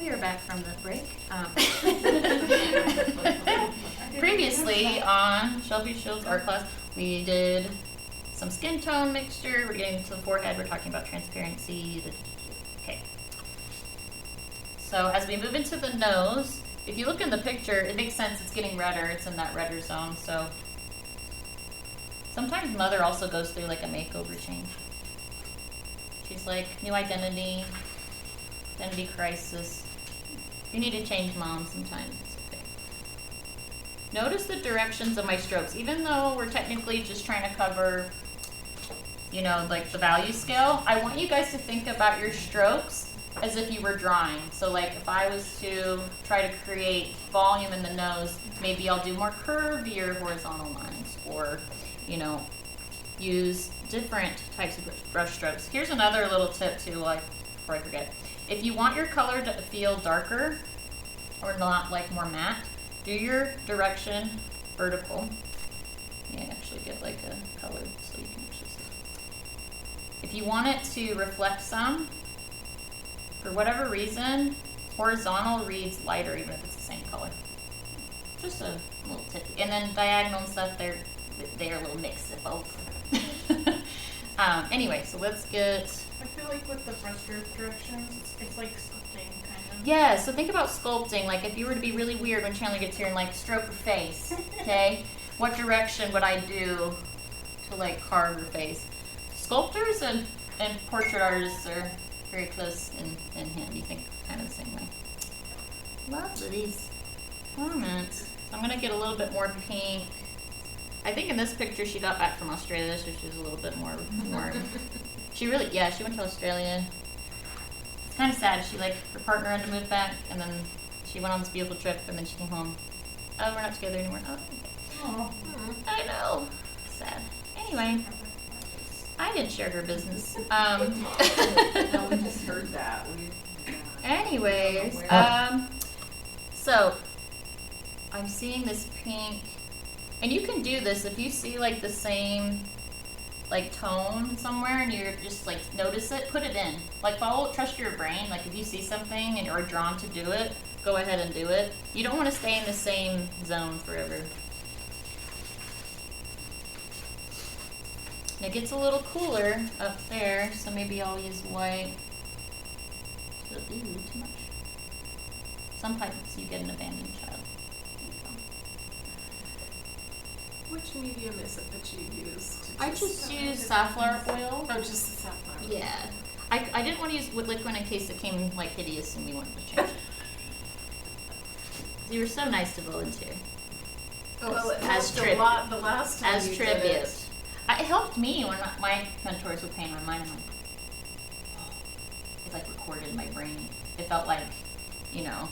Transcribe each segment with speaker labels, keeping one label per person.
Speaker 1: We are back from the break. Previously on Shelby Shields art class, we did some skin tone mixture. We're getting to the forehead. We're talking about transparency. Okay. So as we move into the nose, if you look in the picture, it makes sense. It's getting redder. It's in that redder zone. So sometimes Mother also goes through like a makeover change. She's like, new identity crisis. You need to change Mom sometimes. It's okay. Notice the directions of my strokes. Even though we're technically just trying to cover, you know, like the value scale, I want you guys to think about your strokes as if you were drawing. So like if I was to try to create volume in the nose, maybe I'll do more curvier horizontal lines, or, you know, use different types of brush strokes. Here's another little tip too, like before I forget. If you want your color to feel darker or not like more matte, do your direction vertical. You can actually get like a color so you can actually see. If you want it to reflect some, for whatever reason, horizontal reads lighter even if it's the same color. Just a little tip. And then diagonal and stuff, they're a little mix of both. Anyway, so let's get...
Speaker 2: I feel like with the brushstroke directions, it's like sculpting, kind of.
Speaker 1: Yeah, so think about sculpting. Like if you were to be really weird when Chandler gets here and like stroke her face, okay? What direction would I do to like carve her face? Sculptors and portrait artists are very close in hand. You think kind of the same way. Lots of these comments. I'm gonna get a little bit more pink. I think in this picture she got back from Australia, so she's a little bit more. She went to Australia. It's kind of sad. She like her partner had to move back, and then she went on this beautiful trip, and then she came home. Oh, we're not together anymore. Oh, okay.
Speaker 2: Oh.
Speaker 1: I know. Sad. Anyway, I didn't share her business.
Speaker 3: No, we just heard that.
Speaker 1: Anyways, so I'm seeing this pink, and you can do this if you see like the same like tone somewhere and you're just like notice it, put it in. Like trust your brain. Like if you see something and you're drawn to do it, go ahead and do it. You don't want to stay in the same zone forever. It gets a little cooler up there, so maybe I'll use white. Ooh, too much. Sometimes you get an abandoned child.
Speaker 3: Which medium is it that you use?
Speaker 1: I just use safflower oil.
Speaker 3: Oh, just the safflower.
Speaker 1: Yeah. I didn't want to use wood liquid in case it came like hideous and we wanted to change it. You were so nice to volunteer.
Speaker 3: Oh, well, it
Speaker 1: as
Speaker 3: helped a lot the last time
Speaker 1: as
Speaker 3: you
Speaker 1: tribute.
Speaker 3: did it.
Speaker 1: It helped me when my mentors would paint on mine. I'm like, oh, it like recorded in my brain. It felt like, you know,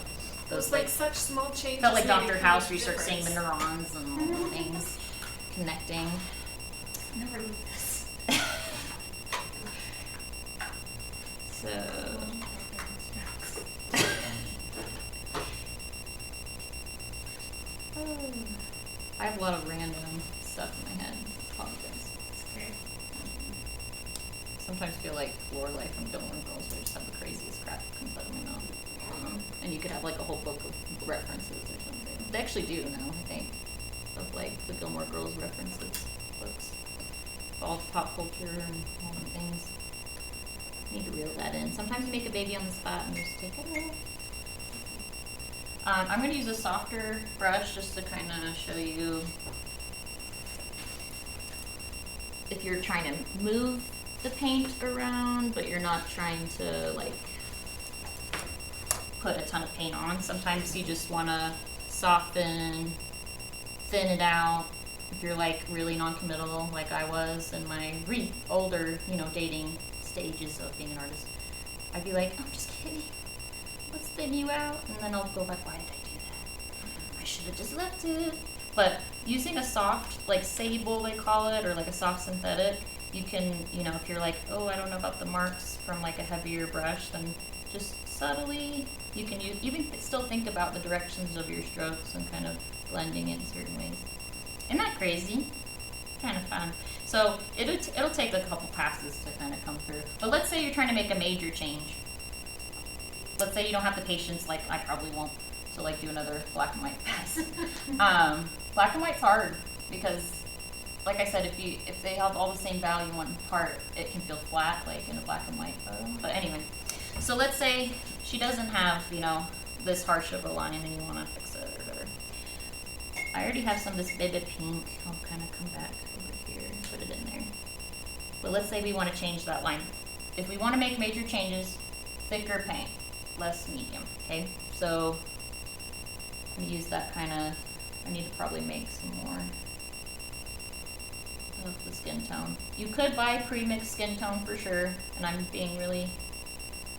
Speaker 1: those
Speaker 3: like such small changes.
Speaker 1: Felt like Dr. House, where you
Speaker 3: difference.
Speaker 1: start seeing the neurons and all the things connecting.
Speaker 2: Never leave this.
Speaker 1: So I have a lot of random stuff in my head. Apologize.
Speaker 2: It's okay.
Speaker 1: Sometimes feel like Lorelai from Gilmore Girls, where I just have the craziest crap that comes out of my mouth. And you could have like a whole book of references or something. They actually do now, I think, of like the Gilmore Girls references books. All pop culture and all the things. Need to reel that in. Sometimes you make a baby on the spot and just take it away. I'm going to use a softer brush just to kind of show you if you're trying to move the paint around, but you're not trying to like put a ton of paint on. Sometimes you just want to soften, thin it out. If you're like really non-committal like I was in my older, you know, dating stages of being an artist, I'd be like, I'm just kidding. Let's thin you out. And then I'll go back, why did I do that? I should have just left it. But using a soft, like sable they call it, or like a soft synthetic, you can, you know, if you're like, oh, I don't know about the marks from like a heavier brush, then just subtly, you can still think about the directions of your strokes and kind of blending it in certain ways. Isn't that crazy? Kind of fun. So it'll take a couple passes to kind of come through. But let's say you're trying to make a major change. let's say you don't have the patience, like I probably won't, to like do another black and white pass. Black and white's hard because, like I said, if they have all the same value on part, it can feel flat, like in a black and white photo. But anyway, so let's say she doesn't have, you know, this harsh of a line and you want to fix it or whatever. I already have some of this vivid pink. I'll kind of come back over here and put it in there. But let's say we want to change that line. If we want to make major changes, thicker paint, less medium, okay? So I'm going to use that kind of, I need to probably make some more of the skin tone. You could buy pre-mixed skin tone for sure, and I'm being really,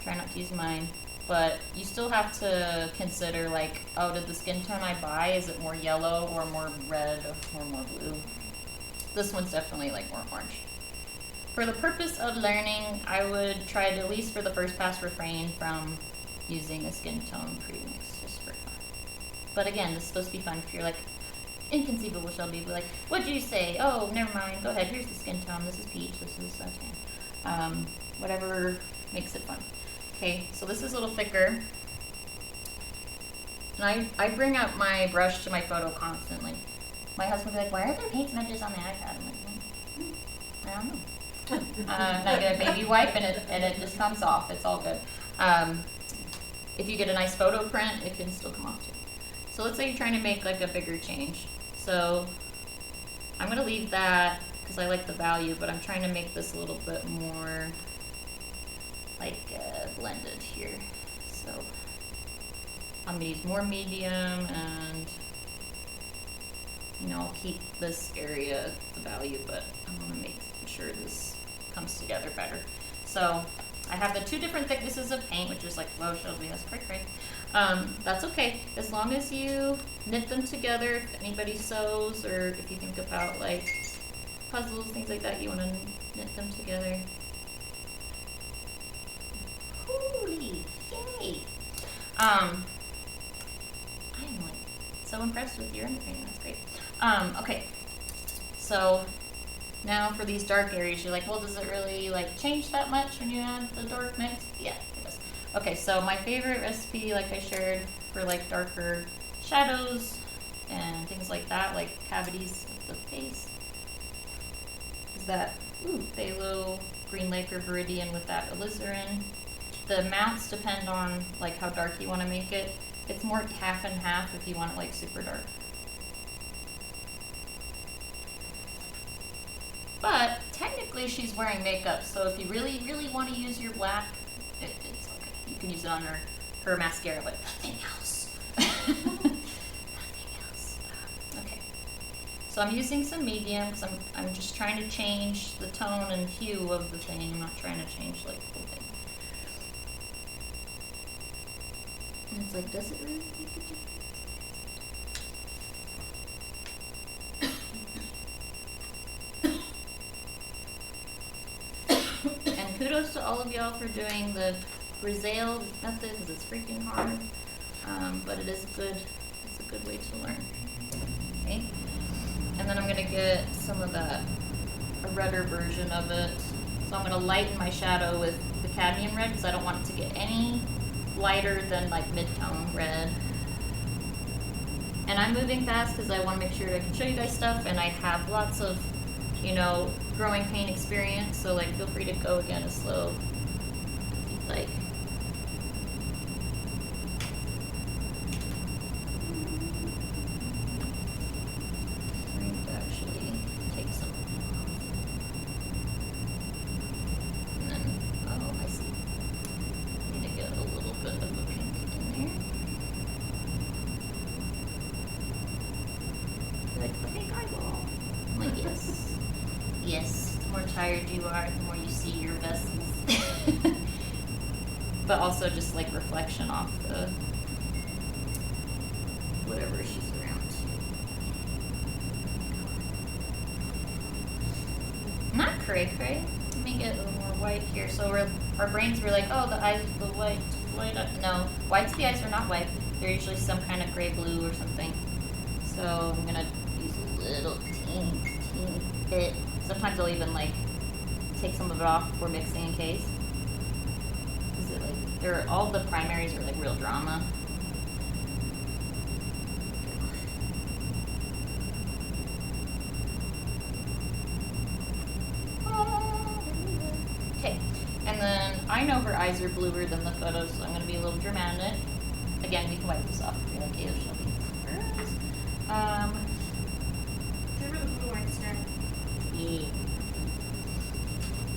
Speaker 1: try not to use mine, but you still have to consider like, oh, did the skin tone I buy, is it more yellow or more red or more blue? This one's definitely like more orange. For the purpose of learning, I would try to, at least for the first pass, refrain from using a skin tone pre-mix, just for fun. But again, this is supposed to be fun. If you're like, inconceivable, Shelby, be like, what do you say? Oh, never mind, go ahead, here's the skin tone, this is peach, this is tan. Whatever makes it fun. Okay, so this is a little thicker. And I bring out my brush to my photo constantly. My husband will be like, why are there paint smudges on the iPad? I'm like, I don't know. And I get a baby wipe and it just comes off. It's all good. If you get a nice photo print, it can still come off too. So let's say you're trying to make like a bigger change. So I'm gonna leave that because I like the value, but I'm trying to make this a little bit more like blended here. So I'm gonna use more medium, and you know, I'll keep this area the value, but I'm gonna make sure this comes together better. So I have the two different thicknesses of paint, which is like, whoa, Shelby, that's cray. That's okay, as long as you knit them together. If anybody sews, or if you think about like puzzles, things like that, you want to knit them together. Holy, yay! I'm like so impressed with your underpainting. That's great. Okay, so now for these dark areas, you're like, well, does it really like change that much when you add the dark mix? Yeah, it does. Okay, so my favorite recipe, like I shared, for like darker shadows and things like that, like cavities of the face, is that phthalo, green lake, or viridian with that alizarin. The amounts depend on like how dark you want to make it. It's more half and half if you want it like super dark. But technically she's wearing makeup, so if you really, really want to use your black, it's okay. You can use it on her mascara, but nothing else. Nothing else. Okay. So I'm using some medium because I'm just trying to change the tone and hue of the thing. I'm not trying to change like the whole thing. And it's like, does it really make a difference? And kudos to all of y'all for doing the GRISAILLE method because it's freaking hard, but it is good. It's a good way to learn. Okay, and then I'm gonna get some of a redder version of it. So I'm gonna lighten my shadow with the cadmium red because I don't want it to get any lighter than like mid-tone red. And I'm moving fast because I want to make sure I can show you guys stuff, and I have lots of, you know, growing paint experience, so like feel free to go again as slow if you'd like. I'm going to actually take some off. And then, oh, I see. I need to get a little bit of the pink in there. Like a pink eyeball. I'm like, yes. Yes, the more tired you are, the more you see your vessels. But also just like reflection off the whatever she's around. Not cray. Let me get a little more white here. So our brains were like, oh, the eyes, the white. No, whites of the eyes are not white. They're usually some kind of gray blue or something. So I'm gonna use a little teeny bit. Sometimes I'll even like take some of it off before mixing in case. Because like, all the primaries are like real drama. Okay, and then I know her eyes are bluer than the photos, so I'm gonna be a little dramatic. Again, we can wipe this off if you're like, ew, Shelby.
Speaker 2: Give her the blue white star.
Speaker 1: Yeah.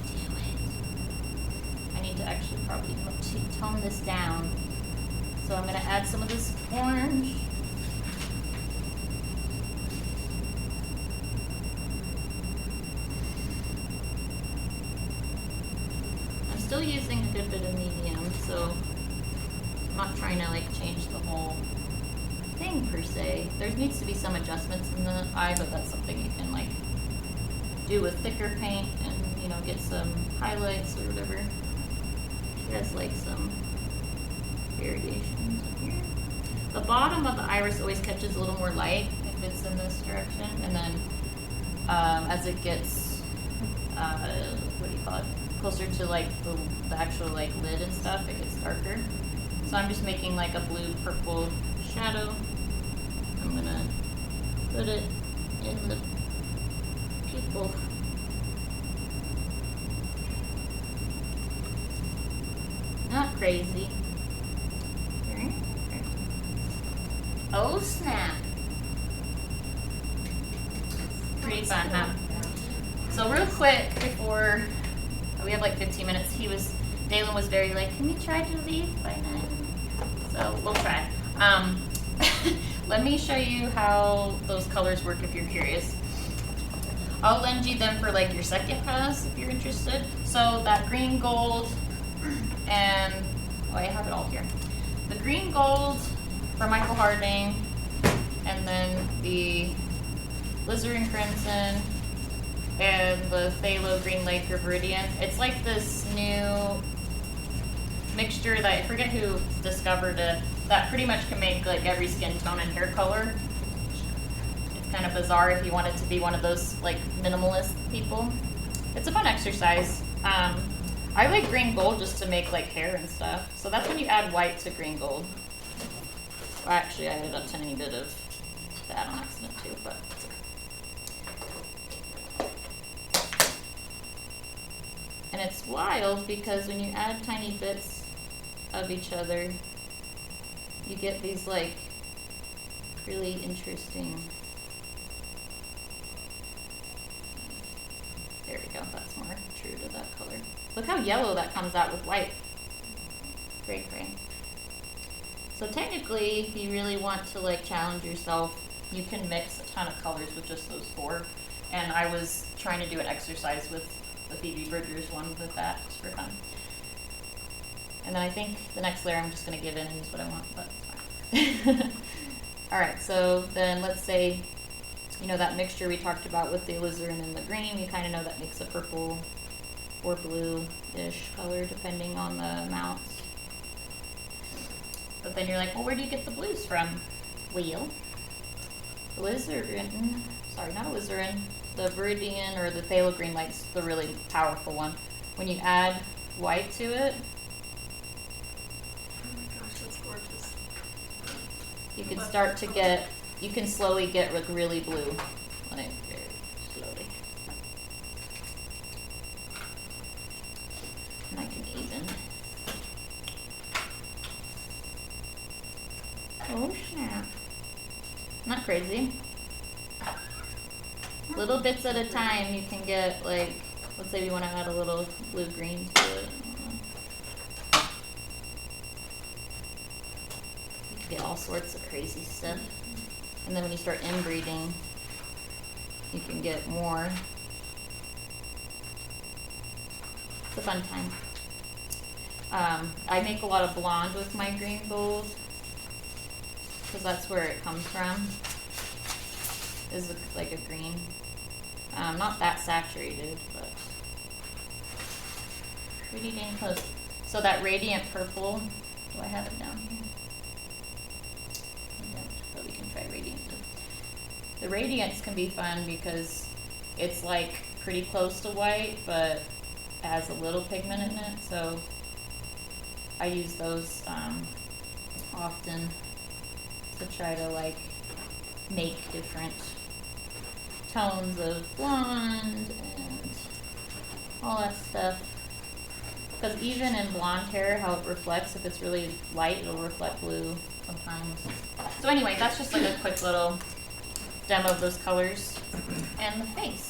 Speaker 1: Do it. I need to actually probably tone this down. So I'm gonna add some of this orange. I'm still using a good bit of medium, so I'm not trying to like change the whole thing per se. There needs to be some adjustments in the eye, but that's something you can like do with thicker paint and, you know, get some highlights or whatever. She has like some variations in here. The bottom of the iris always catches a little more light if it's in this direction, and then as it gets what do you call it, closer to like the actual like lid and stuff, it gets darker. So I'm just making like a blue purple shadow. I'm gonna put it in the pupil. Not crazy. Oh snap. Pretty fun, huh? So real quick before, we have like 15 minutes, Dalen was very like, can we try to leave by 9? So we'll try. Let me show you how those colors work if you're curious. I'll lend you them for like your second pass if you're interested. So that green, gold, and, oh, I have it all here. The green, gold for Michael Harding, and then the Alizarin Crimson, and the Phthalo Green Lake Viridian. It's like this new mixture that I forget who discovered it, that pretty much can make like every skin tone and hair color. It's kind of bizarre if you want it to be one of those like minimalist people. It's a fun exercise. I like green gold just to make like hair and stuff. So that's when you add white to green gold. Well, actually, I added a tiny bit of that on accident too, but it's okay. And it's wild because when you add tiny bits of each other, you get these like really interesting. There we go, that's more true to that color. Look how yellow that comes out with white. Great, great. So technically, if you really want to like challenge yourself, you can mix a ton of colors with just those 4. And I was trying to do an exercise with the Phoebe Bridgers one with that, just for fun. And then I think the next layer I'm just gonna give in and use what I want, but it's fine. Alright, so then let's say, you know, that mixture we talked about with the alizarin and the green, you kind of know that makes a purple or blue-ish color depending on the amounts. But then you're like, well, where do you get the blues from? Well, alizarin, sorry, not alizarin, the Viridian or the Phthalo Green Light's the really powerful one. When you add white to it,
Speaker 3: Oh my gosh, that's gorgeous.
Speaker 1: you can start to get, you can slowly get like really blue, like very slowly. And I can even, oh snap, not crazy. Little bits at a time you can get like, let's say we want to add a little blue-green to it. You can get all sorts of crazy stuff. And then when you start inbreeding, you can get more. It's a fun time. I make a lot of blonde with my green gold because that's where it comes from. Is like a green. Not that saturated, but pretty dang close. So that radiant purple, do I have it down here? I don't, but we can try radiant. The radiants can be fun because it's like pretty close to white, but has a little pigment in it. So I use those often to try to like make different tones of blonde and all that stuff. Because even in blonde hair, how it reflects, if it's really light, it'll reflect blue sometimes. So anyway, that's just like a quick little demo of those colors and the face.